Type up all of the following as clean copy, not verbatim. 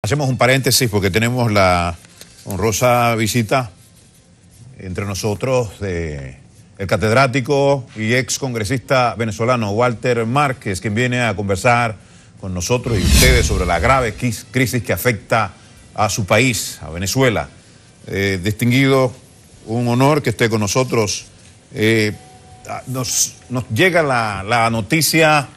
Hacemos un paréntesis porque tenemos la honrosa visita entre nosotros de el catedrático y ex congresista venezolano Walter Márquez, quien viene a conversar con nosotros y ustedes sobre la grave crisis que afecta a su país, a Venezuela. Distinguido, un honor que esté con nosotros. Nos llega la noticia,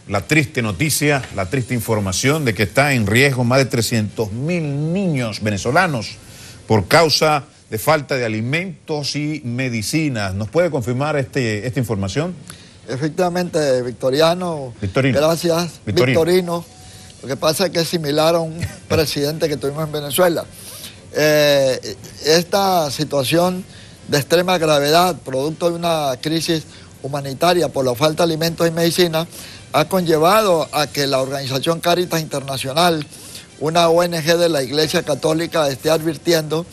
la triste noticia, la triste información de que está en riesgo más de 300.000 niños venezolanos por causa de falta de alimentos y medicinas. ¿Nos puede confirmar esta información? Efectivamente, Victorino. Gracias, Victorino. Lo que pasa es que es similar a un presidente que tuvimos en Venezuela. Esta situación de extrema gravedad, producto de una crisis humanitaria por la falta de alimentos y medicinas, ha conllevado a que la organización Cáritas Internacional, una ONG de la Iglesia Católica, esté advirtiendo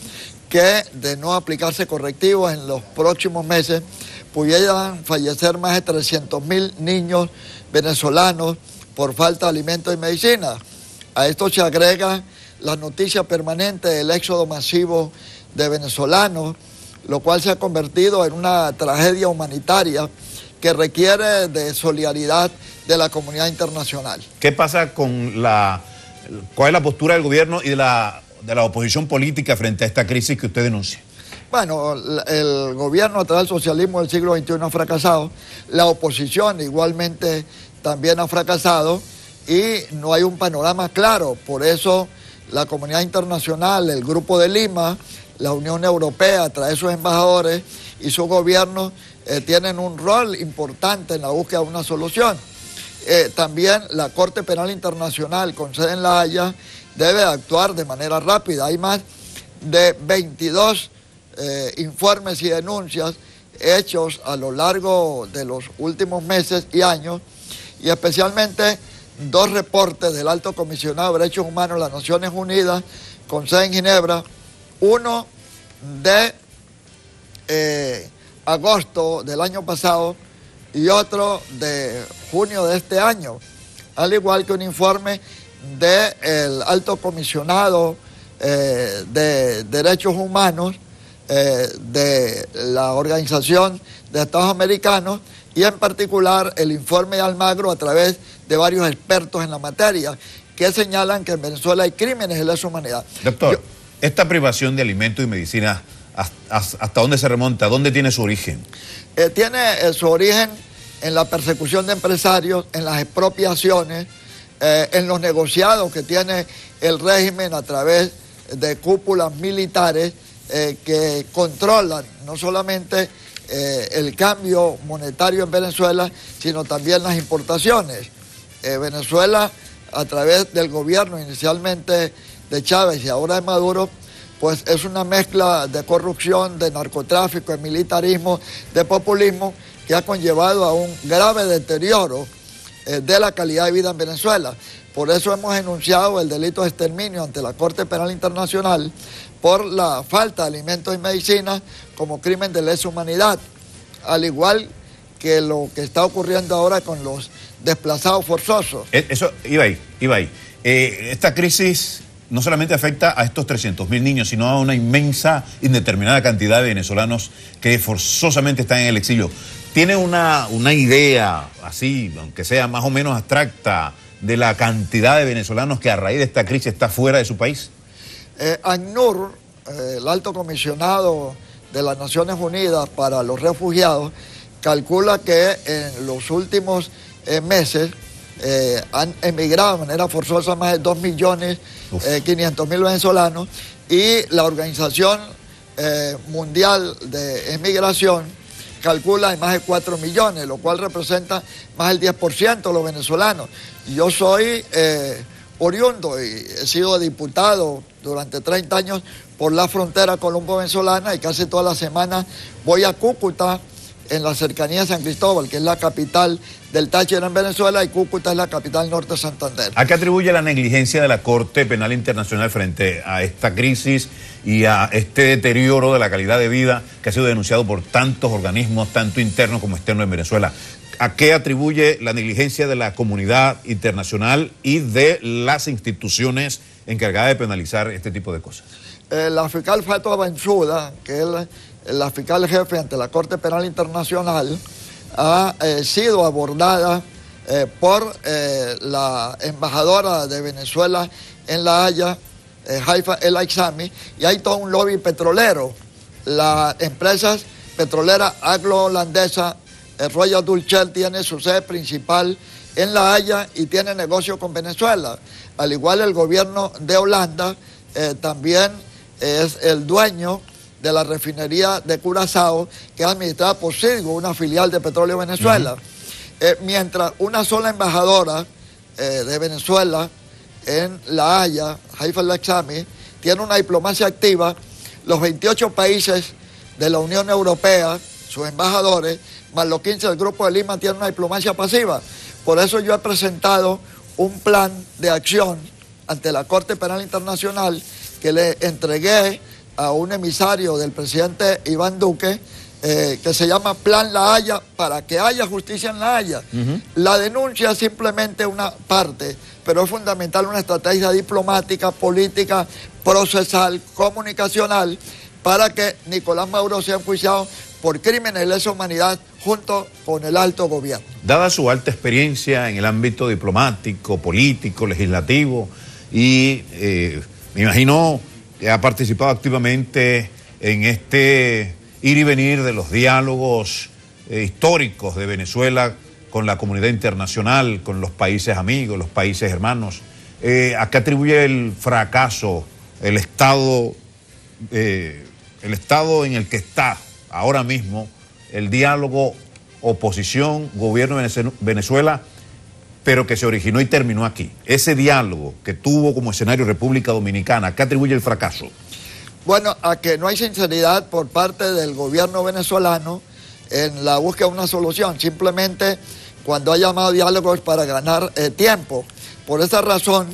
que de no aplicarse correctivos en los próximos meses pudieran fallecer más de 300.000 niños venezolanos por falta de alimentos y medicinas. A esto se agrega la noticia permanente del éxodo masivo de venezolanos, lo cual se ha convertido en una tragedia humanitaria que requiere de solidaridad de la comunidad internacional. ¿Qué pasa con cuál es la postura del gobierno y de la oposición política frente a esta crisis que usted denuncia? Bueno, el gobierno a través del socialismo del siglo XXI ha fracasado, la oposición igualmente también ha fracasado y no hay un panorama claro. Por eso la comunidad internacional, el Grupo de Lima, la Unión Europea, a través de sus embajadores y su gobierno tienen un rol importante en la búsqueda de una solución. También la Corte Penal Internacional, con sede en La Haya, debe actuar de manera rápida. Hay más de 22 informes y denuncias hechos a lo largo de los últimos meses y años, y especialmente 2 reportes del Alto Comisionado de Derechos Humanos de las Naciones Unidas, con sede en Ginebra, uno de agosto del año pasado y otro de junio de este año, al igual que un informe del Alto Comisionado de Derechos Humanos de la Organización de Estados Americanos, y en particular el informe de Almagro a través de varios expertos en la materia que señalan que en Venezuela hay crímenes de lesa humanidad. Doctor, esta privación de alimentos y medicinas, ¿hasta dónde se remonta? ¿Dónde tiene su origen? Tiene su origen en la persecución de empresarios, en las expropiaciones, en los negociados que tiene el régimen a través de cúpulas militares que controlan no solamente el cambio monetario en Venezuela, sino también las importaciones. Venezuela, a través del gobierno inicialmente de Chávez y ahora de Maduro, pues es una mezcla de corrupción, de narcotráfico, de militarismo, de populismo, que ha conllevado a un grave deterioro de la calidad de vida en Venezuela. Por eso hemos enunciado el delito de exterminio ante la Corte Penal Internacional por la falta de alimentos y medicinas como crimen de lesa humanidad, al igual que lo que está ocurriendo ahora con los desplazados forzosos. Eso iba ahí. Esta crisis no solamente afecta a estos 300.000 niños, sino a una inmensa, indeterminada cantidad de venezolanos que forzosamente están en el exilio. ¿Tiene una idea, así, aunque sea más o menos abstracta, de la cantidad de venezolanos que a raíz de esta crisis está fuera de su país? ACNUR, el Alto Comisionado de las Naciones Unidas para los Refugiados, calcula que en los últimos meses han emigrado de manera forzosa más de 2.500.000 venezolanos, y la Organización Mundial de Emigración calcula en más de 4 millones, lo cual representa más del 10% de los venezolanos. Yo soy oriundo y he sido diputado durante 30 años por la frontera colombo-venezolana, y casi todas las semanas voy a Cúcuta, en la cercanía de San Cristóbal, que es la capital del Táchira en Venezuela y Cúcuta es la capital norte de Santander. ¿A qué atribuye la negligencia de la Corte Penal Internacional frente a esta crisis y a este deterioro de la calidad de vida que ha sido denunciado por tantos organismos, tanto internos como externos en Venezuela? ¿A qué atribuye la negligencia de la comunidad internacional y de las instituciones encargadas de penalizar este tipo de cosas? La fiscal Fatou Bensouda, que es la fiscal jefe ante la Corte Penal Internacional, ha sido abordada por la embajadora de Venezuela en La Haya, Haifa El Aizami, y hay todo un lobby petrolero. Las empresas petroleras anglo-holandesas, Royal Dutch Shell tiene su sede principal en La Haya y tiene negocio con Venezuela. Al igual el gobierno de Holanda también es el dueño de la refinería de Curazao, que es administrada por Citgo, una filial de Petróleo Venezuela. Mientras una sola embajadora de Venezuela en La Haya, Haifa El Aizami, tiene una diplomacia activa, los 28 países de la Unión Europea, sus embajadores, más los 15 del Grupo de Lima, tienen una diplomacia pasiva. Por eso yo he presentado un plan de acción ante la Corte Penal Internacional que le entregué a un emisario del presidente Iván Duque, que se llama Plan La Haya, para que haya justicia en La Haya. La denuncia es simplemente una parte, pero es fundamental una estrategia diplomática, política, procesal, comunicacional, para que Nicolás Maduro sea enjuiciado por crímenes de lesa humanidad junto con el alto gobierno. Dada su alta experiencia en el ámbito diplomático, político, legislativo, y me imagino que ha participado activamente en este ir y venir de los diálogos históricos de Venezuela con la comunidad internacional, con los países amigos, los países hermanos. ¿A qué atribuye el fracaso, el estado en el que está ahora mismo el diálogo oposición-gobierno de Venezuela, pero que se originó y terminó aquí? Ese diálogo que tuvo como escenario República Dominicana, ¿a qué atribuye el fracaso? Bueno, a que no hay sinceridad por parte del gobierno venezolano en la búsqueda de una solución. Simplemente cuando ha llamado diálogos para ganar tiempo. Por esa razón,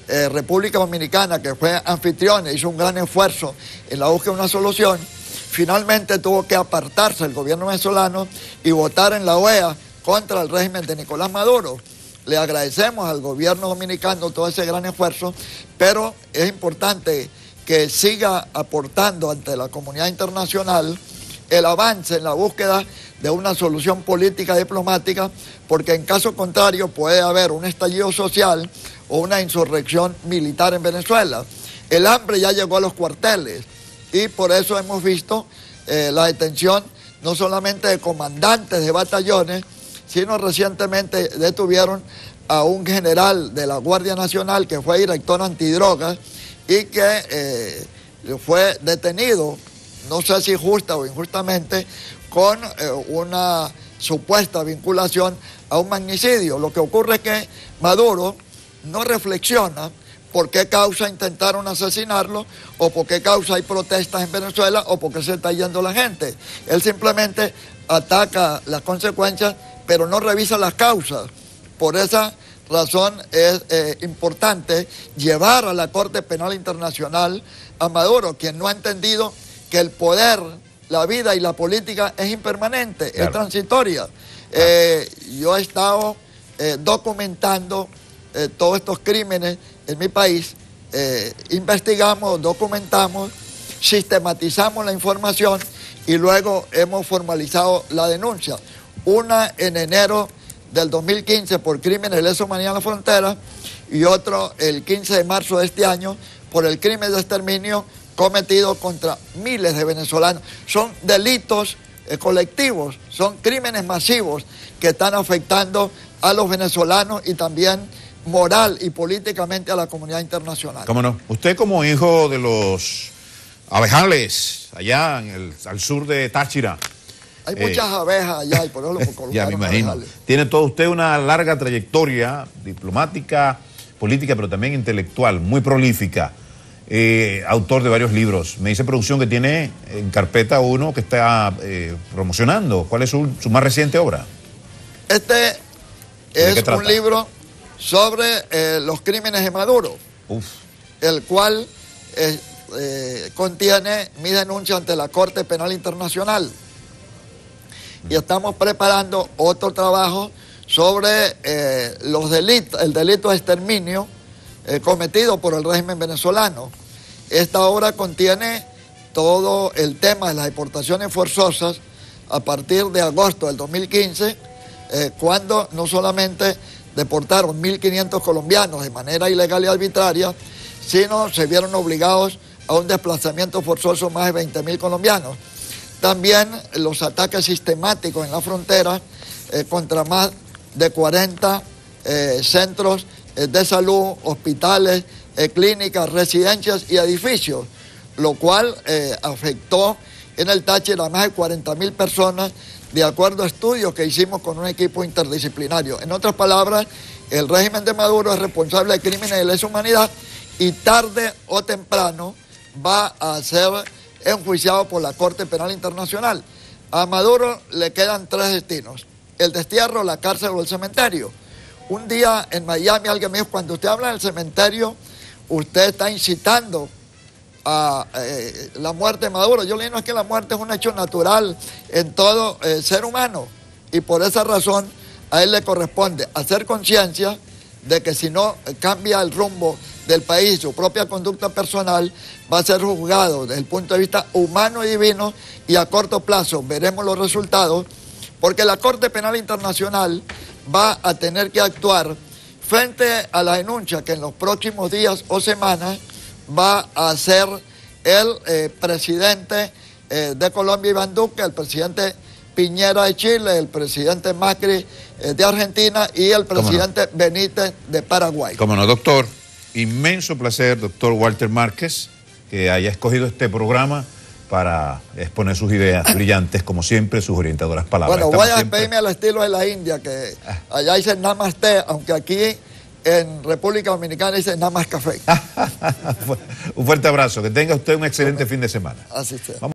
República Dominicana, que fue anfitriona, hizo un gran esfuerzo en la búsqueda de una solución, finalmente tuvo que apartarse el gobierno venezolano y votar en la OEA contra el régimen de Nicolás Maduro. Le agradecemos al gobierno dominicano todo ese gran esfuerzo, pero es importante que siga aportando ante la comunidad internacional el avance en la búsqueda de una solución política y diplomática, porque en caso contrario puede haber un estallido social o una insurrección militar en Venezuela. El hambre ya llegó a los cuarteles y por eso hemos visto la detención no solamente de comandantes de batallones, sino recientemente detuvieron a un general de la Guardia Nacional que fue director antidrogas y que fue detenido, no sé si justa o injustamente, con una supuesta vinculación a un magnicidio. Lo que ocurre es que Maduro no reflexiona por qué causa intentaron asesinarlo, o por qué causa hay protestas en Venezuela, o por qué se está yendo la gente. Él simplemente ataca las consecuencias, pero no revisa las causas. Por esa razón es importante llevar a la Corte Penal Internacional a Maduro, quien no ha entendido que el poder, la vida y la política es impermanente, claro, es transitoria. Yo he estado documentando todos estos crímenes en mi país, investigamos, documentamos, sistematizamos la información y luego hemos formalizado la denuncia. Una en enero del 2015 por crímenes de lesa humanidad en la frontera y otro el 15 de marzo de este año por el crimen de exterminio cometido contra miles de venezolanos. Son delitos colectivos, son crímenes masivos que están afectando a los venezolanos y también moral y políticamente a la comunidad internacional. ¿Cómo no? Usted como hijo de los abejales allá al sur de Táchira. Hay muchas abejas allá y por eso lo colocaron. Ya me imagino. Abejales. Tiene todo usted una larga trayectoria diplomática, política, pero también intelectual, muy prolífica. Autor de varios libros. Me dice producción que tiene en carpeta uno que está promocionando. ¿Cuál es su más reciente obra? Este Es un libro sobre los crímenes de Maduro, el cual contiene mi denuncia ante la Corte Penal Internacional. Y estamos preparando otro trabajo sobre los delitos, el delito de exterminio cometido por el régimen venezolano. Esta obra contiene todo el tema de las deportaciones forzosas a partir de agosto del 2015, cuando no solamente deportaron 1.500 colombianos de manera ilegal y arbitraria, sino se vieron obligados a un desplazamiento forzoso más de 20.000 colombianos. También los ataques sistemáticos en la frontera contra más de 40 centros de salud, hospitales, clínicas, residencias y edificios, lo cual afectó en el Táchira a más de 40.000 personas, de acuerdo a estudios que hicimos con un equipo interdisciplinario. En otras palabras, el régimen de Maduro es responsable de crímenes de lesa humanidad y tarde o temprano va a ser enjuiciado por la Corte Penal Internacional. A Maduro le quedan 3 destinos: el destierro, la cárcel o el cementerio. Un día en Miami alguien me dijo, cuando usted habla del cementerio, usted está incitando a la muerte de Maduro. Yo le digo, no, es que la muerte es un hecho natural en todo ser humano, y por esa razón a él le corresponde hacer conciencia de que si no cambia el rumbo del país, su propia conducta personal, va a ser juzgado desde el punto de vista humano y divino, y a corto plazo veremos los resultados, porque la Corte Penal Internacional va a tener que actuar frente a la denuncia que en los próximos días o semanas va a hacer el presidente de Colombia, Iván Duque, el presidente Piñera de Chile, el presidente Macri de Argentina y el presidente Benítez de Paraguay. Como no, doctor. Inmenso placer, doctor Walter Márquez, que haya escogido este programa para exponer sus ideas brillantes, como siempre, sus orientadoras palabras. Bueno, voy a despedirme al estilo de la India, que allá dicen namaste, aunque aquí en República Dominicana dicen nada más café. Un fuerte abrazo, que tenga usted un excelente fin de semana. Así sea.